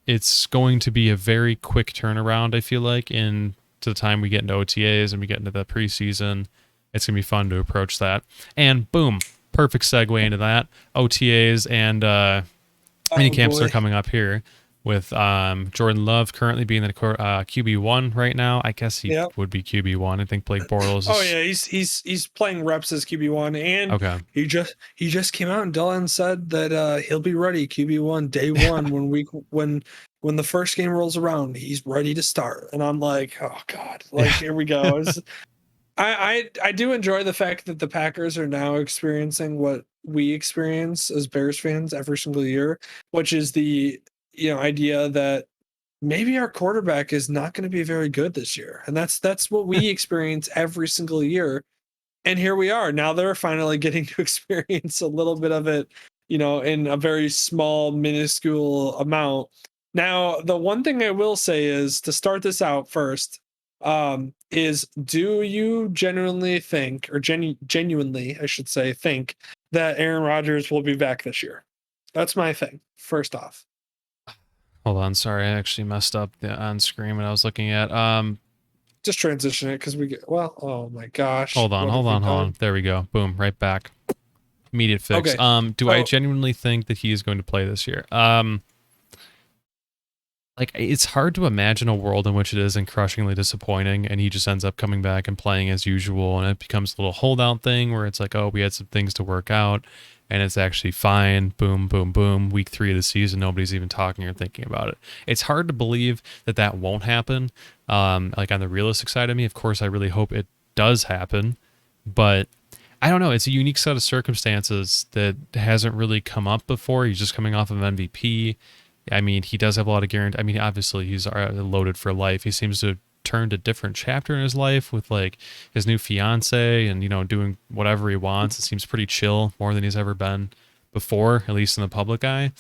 it's going to be a very quick turnaround, I feel like, in to the time we get into OTAs and we get into the preseason. It's going to be fun to approach that. And boom, perfect segue into that. OTAs and mini Oh camps are boy. coming up here with Jordan Love currently being the QB1 right now. I guess he Yep. would be QB1. I think Blake Bortles Oh is yeah, he's playing reps as QB1, and okay. he just came out and Dylan said that he'll be ready QB1 day one when the first game rolls around, he's ready to start. And I'm like, oh god, like Yeah. here we go. I do enjoy the fact that the Packers are now experiencing what we experience as Bears fans every single year, which is the idea that maybe our quarterback is not going to be very good this year. And that's what we experience every single year. And here we are. Now they're finally getting to experience a little bit of it, in a very small, minuscule amount. Now, the one thing I will say is to start this out first, is do you genuinely think, or genuinely, I should say, think that Aaron Rodgers will be back this year? That's my thing, first off. Hold on, sorry, I actually messed up the on screen when I was looking at. Just transition it because we get, well, oh my gosh, Hold on, what have hold we on, hold done? on. There we go. Boom, right back. Immediate fix. Okay. Do I So genuinely think that he is going to play this year? Like it's hard to imagine a world in which it isn't crushingly disappointing and he just ends up coming back and playing as usual and it becomes a little holdout thing where it's like, oh, we had some things to work out and it's actually fine. Boom, boom, boom. Week 3 of the season, nobody's even talking or thinking about it. It's hard to believe that that won't happen. Like on the realistic side of me, of course, I really hope it does happen, but I don't know. It's a unique set of circumstances that hasn't really come up before. He's just coming off of MVP. I mean, he does have a lot of guarantee. I mean, obviously, he's loaded for life. He seems to have turned a different chapter in his life with like his new fiance and doing whatever he wants. It seems pretty chill, more than he's ever been before, at least in the public eye.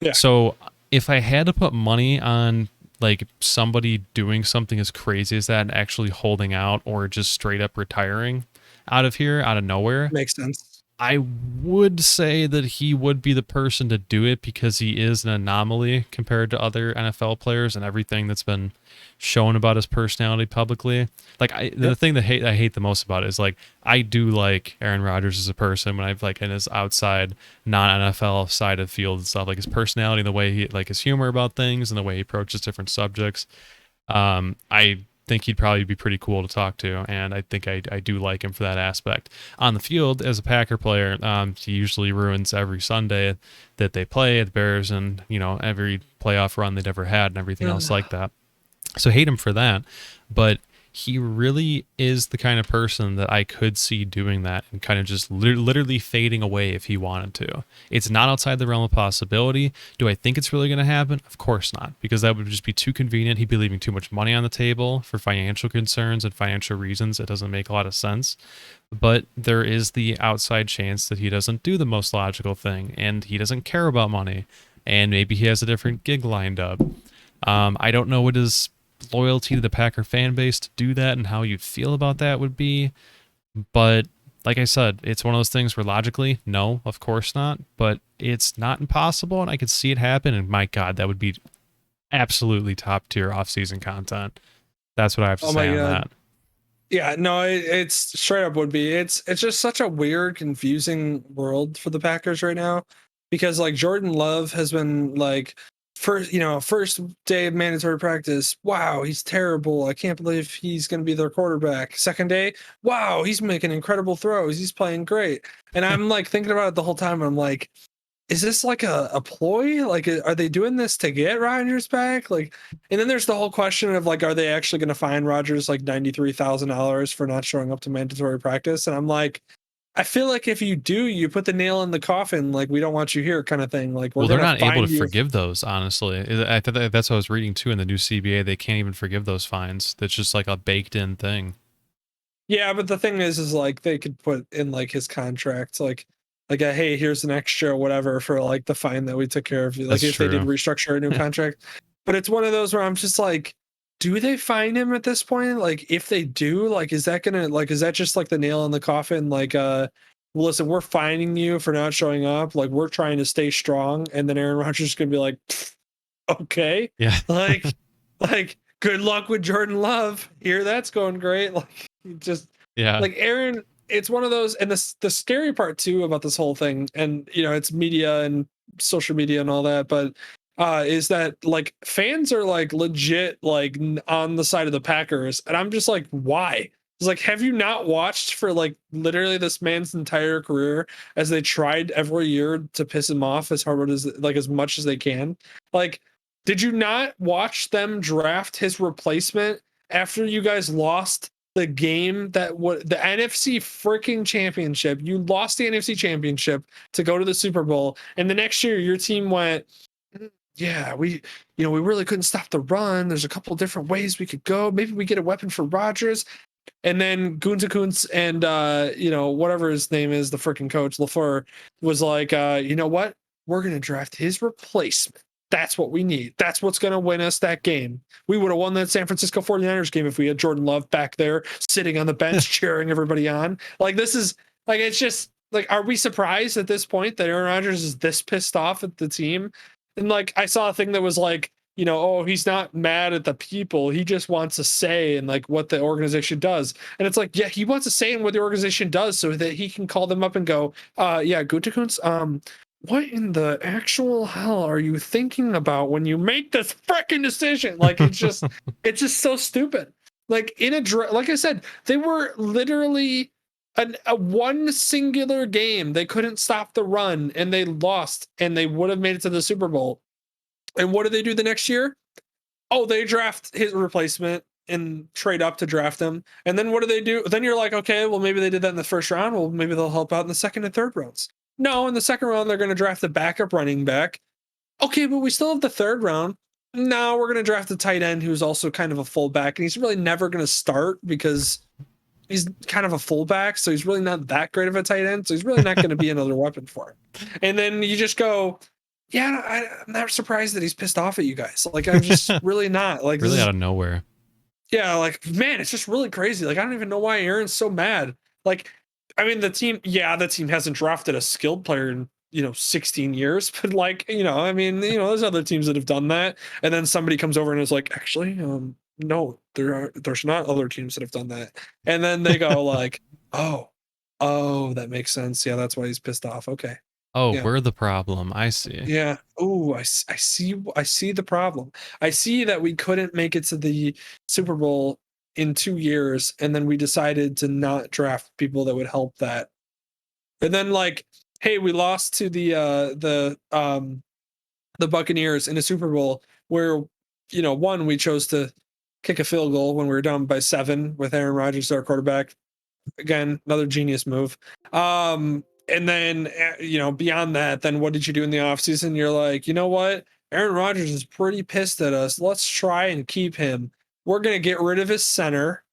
yeah, So if I had to put money on like somebody doing something as crazy as that and actually holding out or just straight up retiring out of here, out of nowhere, makes sense. I would say that he would be the person to do it because he is an anomaly compared to other NFL players and everything that's been shown about his personality publicly. Like the Yep. thing that I hate the most about it is like I do like Aaron Rodgers as a person when I've like in his outside non NFL side of field and stuff, like his personality, the way he like his humor about things and the way he approaches different subjects. I think he'd probably be pretty cool to talk to, and I think I do like him for that aspect. On the field, as a Packer player, he usually ruins every Sunday that they play the Bears, and every playoff run they'd ever had, and everything else like that. So hate him for that, but he really is the kind of person that I could see doing that and kind of just literally fading away if he wanted to. It's not outside the realm of possibility. Do I think it's really going to happen? Of course not, because that would just be too convenient. He'd be leaving too much money on the table for financial concerns and financial reasons. It doesn't make a lot of sense. But there is the outside chance that he doesn't do the most logical thing and he doesn't care about money and maybe he has a different gig lined up. I don't know what his loyalty to the Packer fan base to do that and how you'd feel about that would be. But like I said, it's one of those things where logically, no, of course not. But it's not impossible, and I could see it happen. And my God, that would be absolutely top tier off-season content. That's what I have to Oh my say on god. that. Yeah, no, it's straight up would be. It's just such a weird, confusing world for the Packers right now because like Jordan Love has been like first day of mandatory practice. Wow, he's terrible. I can't believe he's going to be their quarterback. Second day, wow, he's making incredible throws. He's playing great. And I'm like thinking about it the whole time. I'm like, is this like a ploy? Like, are they doing this to get Rodgers back? Like, and then there's the whole question of like, are they actually going to fine Rodgers like $93,000 for not showing up to mandatory practice? And I'm like, I feel like if you do, you put the nail in the coffin. Like, we don't want you here, kind of thing. Like, we're Well, they're gonna not able to find you. forgive those, honestly. I thought that's what I was reading too in the new CBA. They can't even forgive those fines. That's just like a baked in thing. Yeah, but the thing is like they could put in like his contract, like a hey, here's an extra whatever for like the fine that we took care of. Like That's if they did true. restructure a new contract, but it's one of those where I'm just like, do they fine him at this point? Like if they do, like is that just like the nail in the coffin? Like well, listen, we're fining you for not showing up. Like we're trying to stay strong, and then Aaron Rodgers is gonna be like, "Pfft, okay, Yeah. like good luck with Jordan Love. Here, that's going great. Like just Yeah. like Aaron, it's one of those, and the scary part too about this whole thing, and it's media and social media and all that, but is that like fans are like legit like on the side of the Packers, and I'm just like, why? It's like, have you not watched for like literally this man's entire career as they tried every year to piss him off as hard as like as much as they can? Like, did you not watch them draft his replacement after you guys lost the game that what the NFC freaking championship? You lost the NFC championship to go to the Super Bowl, and the next year your team went, yeah, we really couldn't stop the run. There's a couple different ways we could go. Maybe we get a weapon for Rodgers. And then Gunther and whatever his name is, the freaking coach LaFleur was like, you know what? We're gonna draft his replacement. That's what we need. That's what's gonna win us that game. We would have won that San Francisco 49ers game if we had Jordan Love back there sitting on the bench cheering everybody on. Like this is like it's just like, are we surprised at this point that Aaron Rodgers is this pissed off at the team? And like I saw a thing that was like, oh, he's not mad at the people. He just wants a say in like what the organization does. And it's like, yeah, he wants a say in what the organization does so that he can call them up and go, yeah, Gutekunst, what in the actual hell are you thinking about when you make this freaking decision? Like it's just so stupid. Like like I said, they were literally a one singular game. They couldn't stop the run and they lost and they would have made it to the Super Bowl. And what do they do the next year? Oh, they draft his replacement and trade up to draft him. And then what do they do? Then you're like, okay, well, maybe they did that in the first round. Well, maybe they'll help out in the second and third rounds. No, in the second round, they're going to draft the backup running back. Okay, but we still have the third round. No, we're going to draft a tight end who's also kind of a fullback. And he's really never going to start because he's kind of a fullback. So he's really not that great of a tight end. So he's really not going to be another weapon for him. And then you just go, yeah, I'm not surprised that he's pissed off at you guys. Like, I'm just really not. Like, Really out of nowhere. Yeah, like, man, it's just really crazy. Like, I don't even know why Aaron's so mad. Like, I mean, the team hasn't drafted a skilled player in 16 years, but like, I mean, there's other teams that have done that, and then somebody comes over and is like, actually, no, there's not other teams that have done that, and then they go like, oh, that makes sense. Yeah, that's why he's pissed off. Okay. Oh, Yeah. we're the problem. I see. Yeah. Oh, I see the problem. I see that we couldn't make it to the Super Bowl in 2 years, and then we decided to not draft people that would help that. And then like, hey, we lost to the Buccaneers in a Super Bowl where one, we chose to kick a field goal when we were down by 7 with Aaron Rodgers our quarterback. Again, another genius move. And then beyond that, then what did you do in the offseason? You're like, you know what? Aaron Rodgers is pretty pissed at us. Let's try and keep him. We're gonna get rid of his center.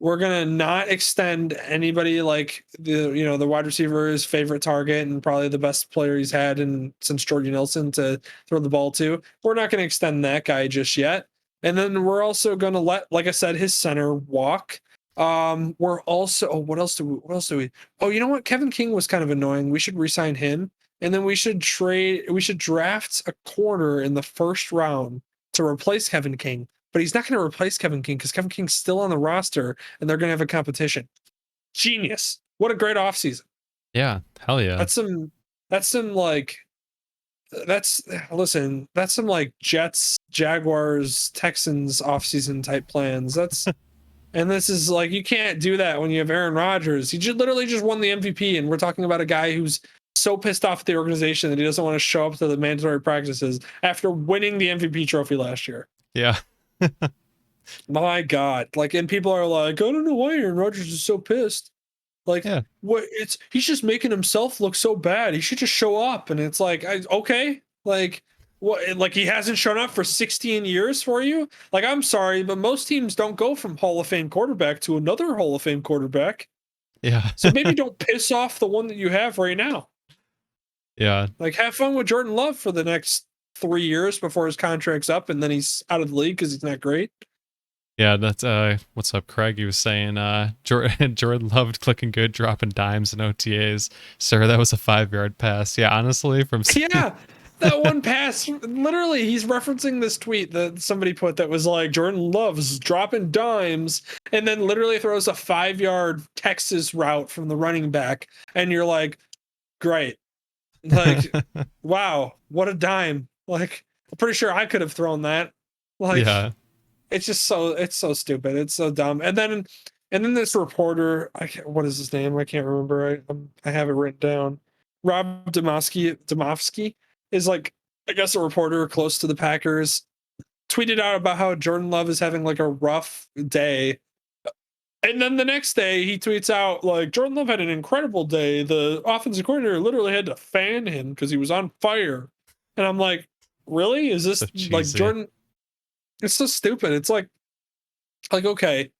We're gonna not extend anybody like the wide receiver, his favorite target and probably the best player he's had since Jordy Nelson to throw the ball to. We're not gonna extend that guy just yet. And then we're also gonna let, like I said, his center walk. We're also what else do we oh, you know what? Kevin King was kind of annoying. We should re-sign him. And then we should draft a corner in the first round to replace Kevin King. But he's not going to replace Kevin King because Kevin King's still on the roster and they're going to have a competition. Genius. What a great offseason. Yeah. Hell yeah. That's some like that's some like Jets, Jaguars, Texans offseason type plans. And this is like, you can't do that when you have Aaron Rodgers. He literally just won the MVP, and we're talking about a guy who's so pissed off at the organization that he doesn't want to show up to the mandatory practices after winning the MVP trophy last year. Yeah. My God. Like, and people are like, I don't know why Aaron Rodgers is so pissed. Like, Yeah. He's just making himself look so bad. He should just show up. And it's like, okay, like, what? Like, he hasn't shown up for 16 years for you? Like, I'm sorry, but most teams don't go from Hall of Fame quarterback to another Hall of Fame quarterback. Yeah. So maybe don't piss off the one that you have right now. Yeah. Like, have fun with Jordan Love for the next 3 years before his contract's up, and then he's out of the league because he's not great. Yeah, that's what's up, Craig? He was saying Jordan loved clicking good, dropping dimes and OTAs. Sir, that was a 5-yard pass. Yeah, honestly, Yeah. That one pass, literally, he's referencing this tweet that somebody put that was like, Jordan Love's dropping dimes, and then literally throws a 5-yard Texas route from the running back. And you're like, great. Like, wow, what a dime. Like, I'm pretty sure I could have thrown that. Like, Yeah. it's so stupid. It's so dumb. And then this reporter, what is his name? I can't remember. I have it written down. Rob Domofsky is like, I guess, a reporter close to the Packers, tweeted out about how Jordan Love is having like a rough day. And then the next day he tweets out like, Jordan Love had an incredible day. The offensive coordinator literally had to fan him because he was on fire. And I'm like, really? Is this So like cheesy. Jordan? It's so stupid. It's like, okay,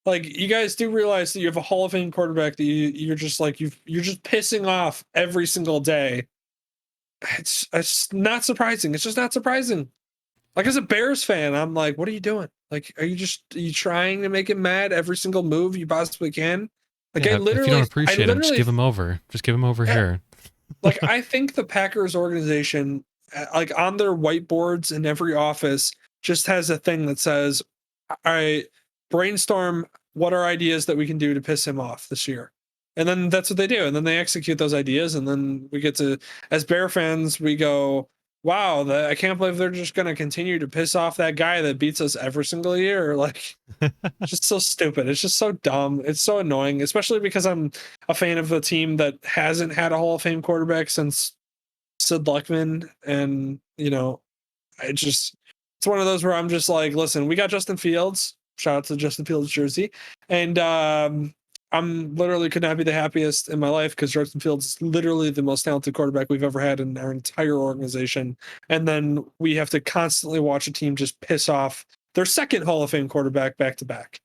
like, you guys do realize that you have a Hall of Fame quarterback that you're just like, you're just pissing off every single day. It's not surprising. It's just not surprising. Like, as a Bears fan, I'm like, what are you doing? Like, are you trying to make him mad every single move you possibly can? Like, Yeah. If you don't I appreciate him, just literally, give him over. Just give him over yeah, here. like, I think the Packers organization, like, on their whiteboards in every office, just has a thing that says, all right, brainstorm what are ideas that we can do to piss him off this year. And then that's what they do. And then they execute those ideas. And then we get to, as Bear fans, we go, wow, I can't believe they're just going to continue to piss off that guy that beats us every single year. Like, just so stupid. It's just so dumb. It's so annoying, especially because I'm a fan of a team that hasn't had a Hall of Fame quarterback since Sid Luckman. And, it's one of those where I'm just like, listen, we got Justin Fields. Shout out to Justin Fields jersey. And I'm literally could not be the happiest in my life because Justin Fields is literally the most talented quarterback we've ever had in our entire organization. And then we have to constantly watch a team just piss off their second Hall of Fame quarterback back to back.